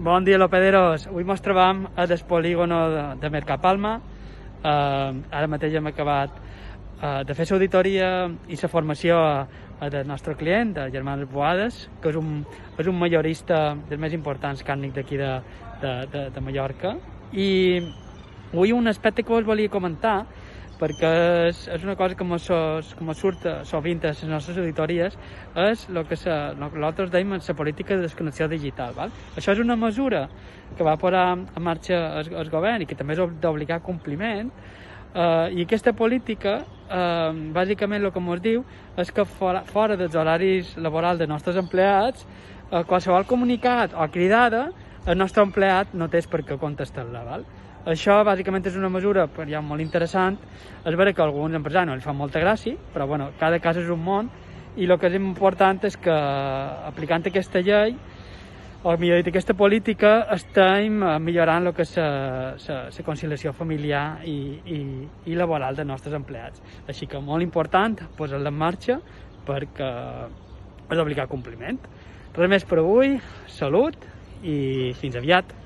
Bon dia, Lopederos. Avui ens trobam a del polígono de Mercapalma. Ara mateix hem acabat de fer l'auditoria i la formació del nostre client, de Germans Boades, que és un majorista dels més importants càrnics d'aquí de Mallorca. I avui un aspecte que us volia comentar, perquè és una cosa que ens surt sovint a les nostres auditories, és el que nosaltres dèiem la política de desconnexió digital. Val? Això és una mesura que va posar en marxa el govern i que també és d'obligar compliment, i aquesta política, bàsicament el que ens diu és que fora dels horaris laborals dels nostres empleats, qualsevol comunicat o cridada, el nostre empleat no té per què contestar-la. Val? Això bàsicament és una mesura molt interessant. És vera que a alguns empresaris no li fan molta gràcia, però bueno, cada cas és un món, i el que és important és que aplicant aquesta llei, o millor dit aquesta política, estem millorant el que és la conciliació familiar i laboral dels nostres empleats. Així que molt important posar-la en marxa perquè és d'obligar compliment. Res més per avui, salut i fins aviat.